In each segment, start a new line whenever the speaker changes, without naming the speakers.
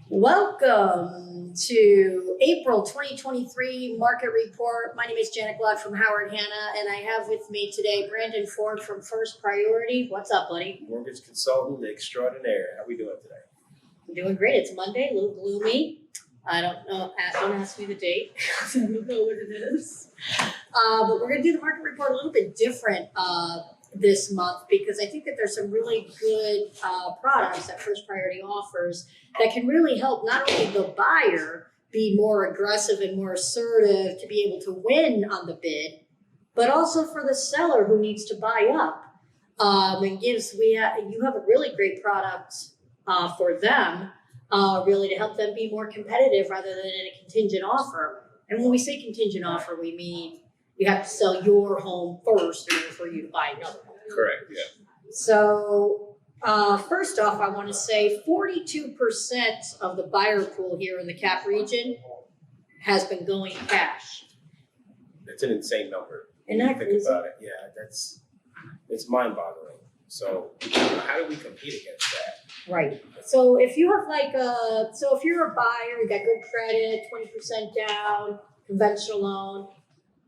Welcome to April 2023 Market Report. My name is Janet Glad from Howard Hanna, and I have with me today Brandon Ford from First Priority. What's up, buddy?
Mortgage consultant extraordinaire. How are we doing today?
I'm doing great. It's Monday, a little gloomy. I don't know. Don't ask me the date. I don't know what it is. But we're going to do the market report a little bit different this month because I think that there's some really good products that First Priority offers that can really help not only the buyer be more aggressive and more assertive to be able to win on the bid, but also for the seller who needs to buy up. You have a really great product for them, really to help them be more competitive rather than in a contingent offer. And when we say contingent offer, we mean you have to sell your home first in order for you to buy another home.
Correct, yeah.
So first off, I want to say 42% of the buyer pool here in the Cap region has been going cash.
That's an insane number.
Isn't that
think
crazy?
about it, yeah, it's mind-boggling. So how do we compete against that?
Right. So if you have if you're a buyer, you got good credit, 20% down, conventional loan,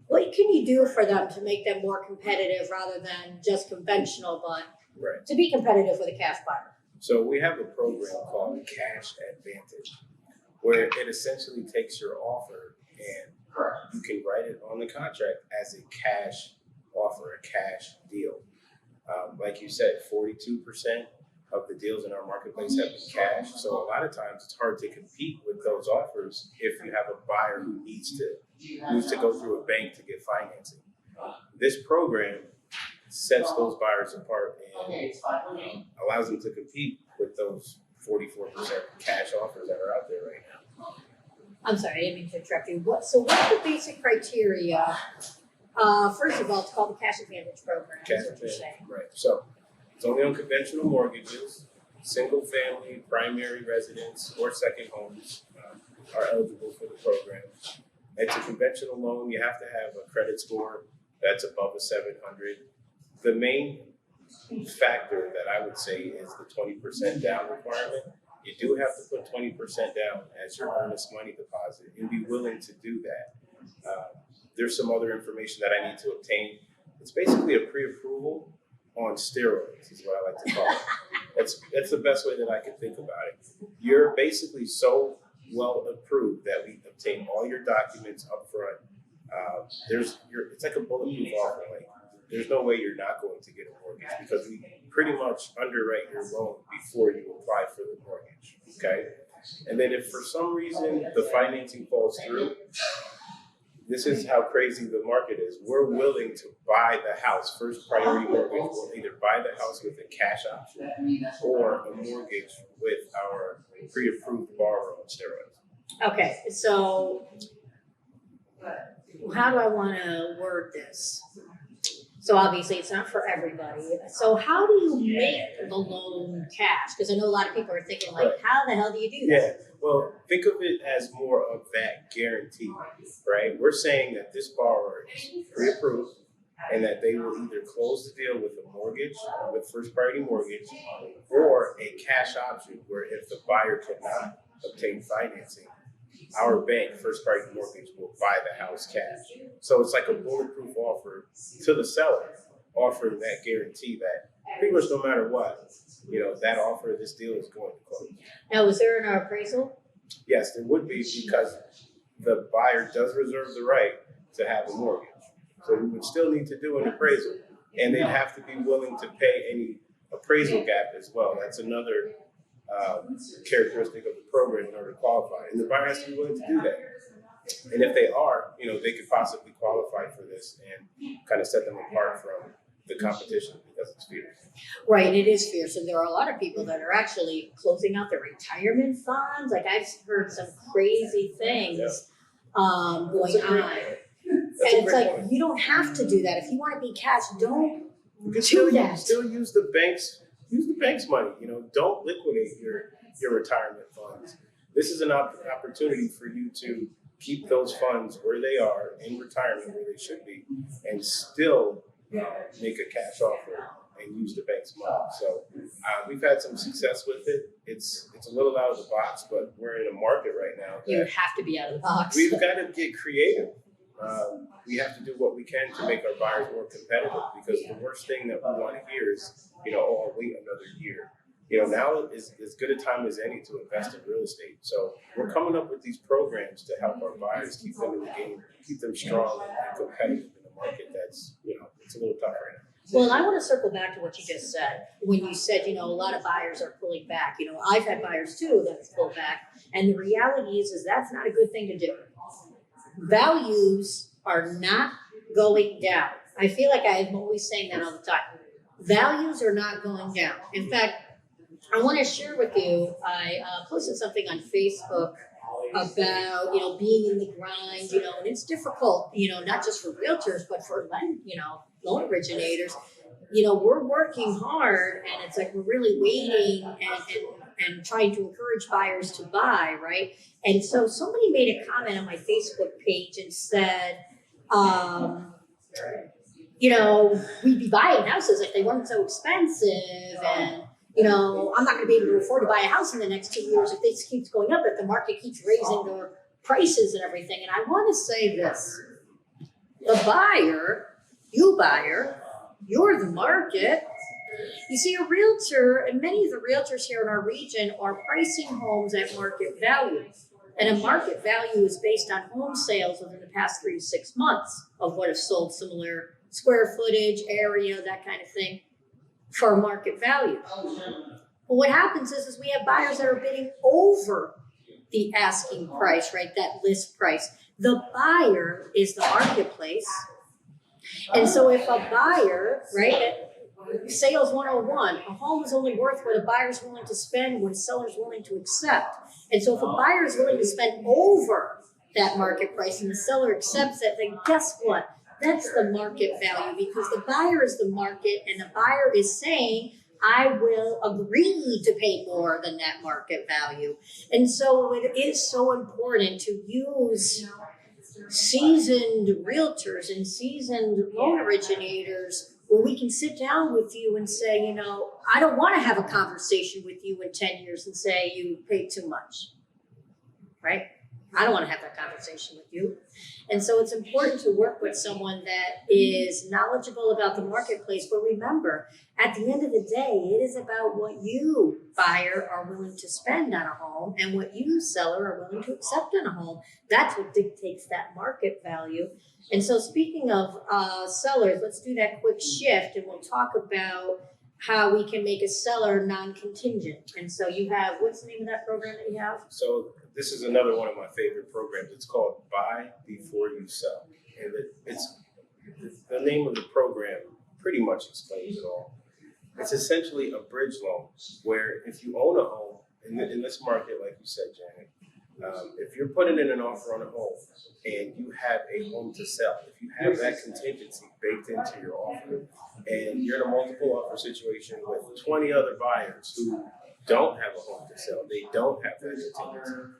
what can you do for them to make them more competitive rather than just conventional, but
Right.
to be competitive with a cash buyer?
So we have a program called Cash Advantage, where it essentially takes your offer and you can write it on the contract as a cash offer, a cash deal. Like you said, 42% of the deals in our marketplace have been cash. So a lot of times it's hard to compete with those offers if you have a buyer who needs to go through a bank to get financing. This program sets those buyers apart and allows them to compete with those 44% cash offers that are out there right now.
I'm sorry, I didn't mean to interrupt you. What's the basic criteria? First of all, it's called the Cash Advantage program.
Cash
That's what you're
Advantage,
saying.
right. So it's only on conventional mortgages, single family, primary residence, or second homes are eligible for the program. It's a conventional loan. You have to have a credit score that's above a 700. The main factor that I would say is the 20% down requirement. You do have to put 20% down as your earnest money deposit and be willing to do that. There's some other information that I need to obtain. It's basically a pre-approval on steroids is what I like to call it. That's the best way that I can think about it. You're basically so well approved that we obtain all your documents up front. It's like a bulletproof offer. Like, there's no way you're not going to get a mortgage because we pretty much underwrite your loan before you apply for the mortgage, okay? And then if for some reason the financing falls through, this is how crazy the market is. We're willing to buy the house. First Priority Mortgage will either buy the house with a cash option or a mortgage with our pre-approved borrower on steroids.
Okay, so how do I want to word this? So obviously it's not for everybody. So how do you make the loan cash? Because I know a lot of people are thinking like, how the hell do you do that?
Yeah, well, think of it as more of that guarantee, right? We're saying that this borrower is pre-approved and that they will either close the deal with a mortgage, with First Priority Mortgage, or a cash option where if the buyer cannot obtain financing, our bank, First Priority Mortgage, will buy the house cash. So it's like a bulletproof offer to the seller, offering that guarantee that pretty much no matter what, that offer, this deal is going to close.
Now, was there an appraisal?
Yes, there would be because the buyer does reserve the right to have a mortgage. So we would still need to do an appraisal, and they'd have to be willing to pay any appraisal gap as well. That's another characteristic of the program in order to qualify. And the buyer has to be willing to do that. And if they are, they could possibly qualify for this and kind of set them apart from the competition because it's fierce.
Right, it is fierce. And there are a lot of people that are actually closing out their retirement funds. Like I've heard some crazy things going on. And it's like, you don't have to do that. If you want to be cash, don't do that.
Still use the bank's money. Don't liquidate your retirement funds. This is an opportunity for you to keep those funds where they are in retirement, where they should be, and still make a cash offer and use the bank's money. So we've had some success with it. It's a little out of the box, but we're in a market right now.
You have to be out of the box.
We've got to get creative. We have to do what we can to make our buyers more competitive, because the worst thing that we want to hear is, oh, I'll wait another year. Now is as good a time as any to invest in real estate. So we're coming up with these programs to help our buyers, keep them in the game, keep them strong and competitive in a market that's, it's a little tough right now.
Well, and I want to circle back to what you just said. When you said, a lot of buyers are pulling back. I've had buyers too that have pulled back. And the reality is that's not a good thing to do. Values are not going down. I feel like I'm always saying that all the time. Values are not going down. In fact, I want to share with you, I posted something on Facebook about, being in the grind, and it's difficult, not just for realtors, but for loan originators. We're working hard, and it's like we're really waiting and trying to encourage buyers to buy, right? And so somebody made a comment on my Facebook page and said, we'd be buying houses if they weren't so expensive, and I'm not going to be able to afford to buy a house in the next 2 years if this keeps going up, if the market keeps raising their prices and everything. And I want to say this: the buyer, you're the market. You see, a realtor, and many of the realtors here in our region are pricing homes at market value. And a market value is based on home sales within the past 3 to 6 months of what have sold, similar square footage, area, that kind of thing, for market value. But what happens is we have buyers that are bidding over the asking price, right? That list price. The buyer is the marketplace. And so if a buyer, right, sales 101, a home is only worth what a buyer's willing to spend, what a seller's willing to accept. And so if a buyer is willing to spend over that market price and the seller accepts it, then guess what? That's the market value, because the buyer is the market, and the buyer is saying, I will agree to pay more than that market value. And so it is so important to use seasoned realtors and seasoned loan originators where we can sit down with you and say, I don't want to have a conversation with you in 10 years and say you paid too much, right? I don't want to have that conversation with you. And so it's important to work with someone that is knowledgeable about the marketplace. But remember, at the end of the day, it is about what you, buyer, are willing to spend on a home and what you, seller, are willing to accept on a home. That's what dictates that market value. And so speaking of sellers, let's do that quick shift, and we'll talk about how we can make a seller non-contingent. And so you have, what's the name of that program that you have?
So this is another one of my favorite programs. It's called Buy Before You Sell. And it's the name of the program pretty much explains it all. It's essentially a bridge loan where if you own a home, in this market, like you said, Janet, if you're putting in an offer on a home and you have a home to sell, if you have that contingency baked into your offer, and you're in a multiple offer situation with 20 other buyers who don't have a home to sell, they don't have that contingency,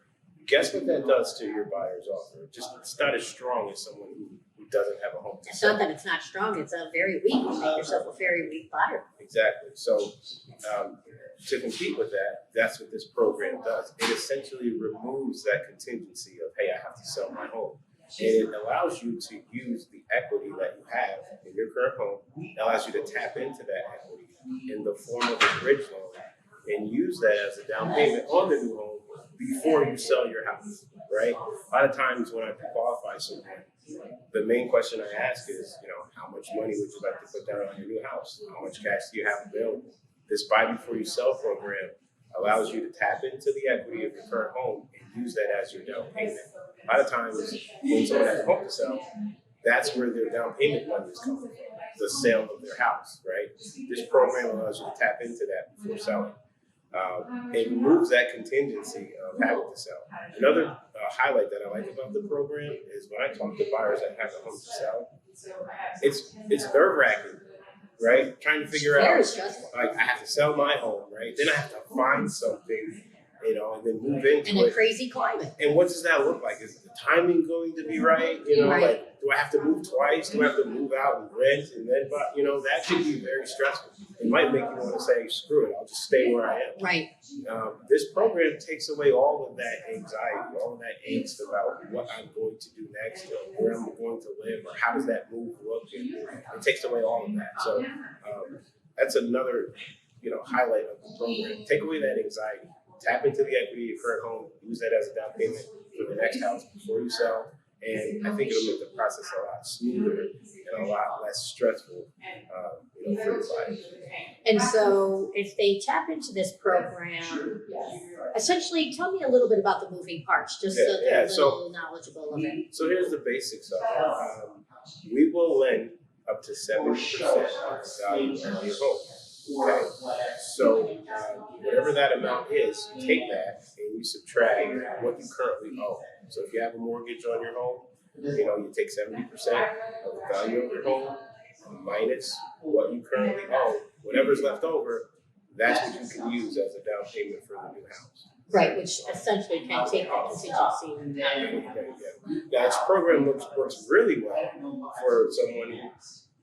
guess what that does to your buyer's offer? It's not as strong as someone who doesn't have a home to
It's
sell.
not that it's not strong, it's a very weak. You make yourself a very weak buyer.
Exactly. So to compete with that, that's what this program does. It essentially removes that contingency of, hey, I have to sell my home. And it allows you to use the equity that you have in your current home. It allows you to tap into that equity in the form of a bridge loan and use that as a down payment on the new home before you sell your house, right? A lot of times when I qualify someone, the main question I ask is, how much money would you like to put down on your new house? How much cash do you have available? This Buy Before You Sell program allows you to tap into the equity of your current home and use that as your down payment. A lot of times when someone has a home to sell, that's where their down payment money is coming from, the sale of their house, right? This program allows you to tap into that before selling. It removes that contingency of having to sell. Another highlight that I like about the program is when I talk to buyers that have a home to sell, it's nerve-wracking, right? Trying to figure out,
Very stressful.
like, I have to sell my home, right? Then I have to find something and then move into
In a
it.
crazy climate.
And what does that look like? Is the timing going to be right?
Right.
Like, do I have to move twice? Do I have to move out and rent and then buy? That can be very stressful. It might make you want to say, screw it, I'll just stay where I am.
Right.
This program takes away all of that anxiety, all of that angst about what I'm going to do next, or where I'm going to live, or how does that move look. And it takes away all of that. So that's another highlight of the program. Take away that anxiety. Tap into the equity of your current home. Use that as a down payment for the next house before you sell. And I think it'll make the process a lot smoother and a lot less stressful for the buyer.
And so if they tap into this program, essentially tell me a little bit about the moving parts, just so they're a little knowledgeable of it.
So here's the basics of it. We will lend up to 70% of the value of your home. Okay, so whatever that amount is, you take that and you subtract what you currently owe. So if you have a mortgage on your home, you take 70% of the value of your home minus what you currently owe. Whatever's left over, that's what you can use as a down payment for the new house.
Right, which essentially can take the contingency.
Now, this program works really well for someone who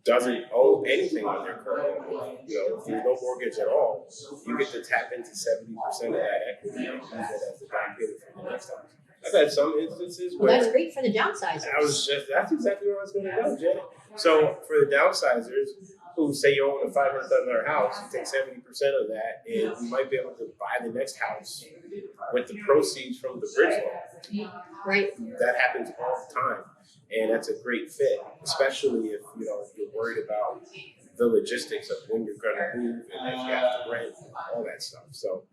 doesn't owe anything on their current home. If there's no mortgage at all, you get to tap into 70% of that equity and use it as a down payment for the next house. I've had some instances where
that's great for the downsizers.
That's exactly where I was going to go, Janet. So for the downsizers who say you own a $500,000 house, you take 70% of that, and you might be able to buy the next house with the proceeds from the bridge loan.
Right.
That happens all the time, and that's a great fit, especially if you're worried about the logistics of when you're going to move and if you have to rent and all that stuff. So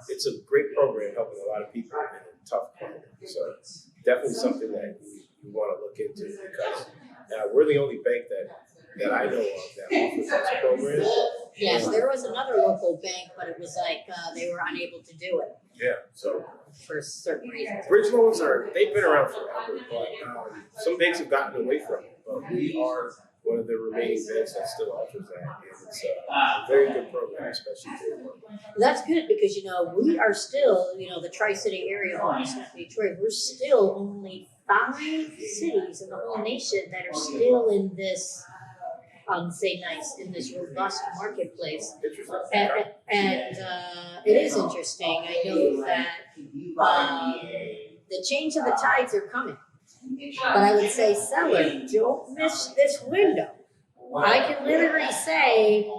it's a great program helping a lot of people in a tough climate. So definitely something that you want to look into, because we're the only bank that I know of that offers this program.
Yes, there was another local bank, but it was like they were unable to do it.
Yeah, so
for certain reasons.
Bridge loans they've been around forever, but some banks have gotten away from it. But we are one of the remaining banks that still offers that. And it's a very good program, especially for
That's good because, we are still, the Tri-City area, obviously Detroit, we're still only 5 cities in the whole nation that are still in this, in this robust marketplace. And it is interesting. I know that the change of the tides are coming. But I would say, seller, don't miss this window. I can literally say,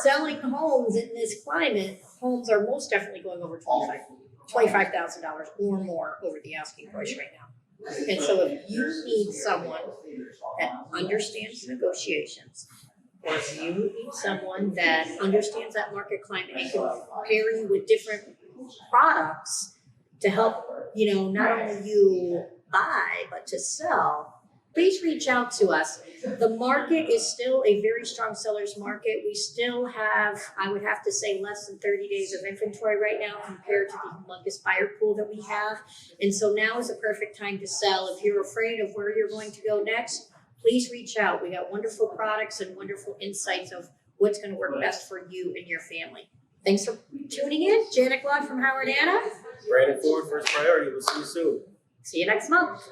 selling homes in this climate, homes are most definitely going over $25,000 or more over the asking price right now. And so if you need someone that understands negotiations, or if you need someone that understands that market climate and can pair you with different products to help, not only you buy, but to sell, please reach out to us. The market is still a very strong seller's market. We still have, I would have to say, less than 30 days of inventory right now compared to the humongous buyer pool that we have. And so now is a perfect time to sell. If you're afraid of where you're going to go next, please reach out. We got wonderful products and wonderful insights of what's going to work best for you and your family. Thanks for tuning in. Janet Glad from Howard Anna.
Brandon Ford, First Priority. We'll see you soon.
See you next month.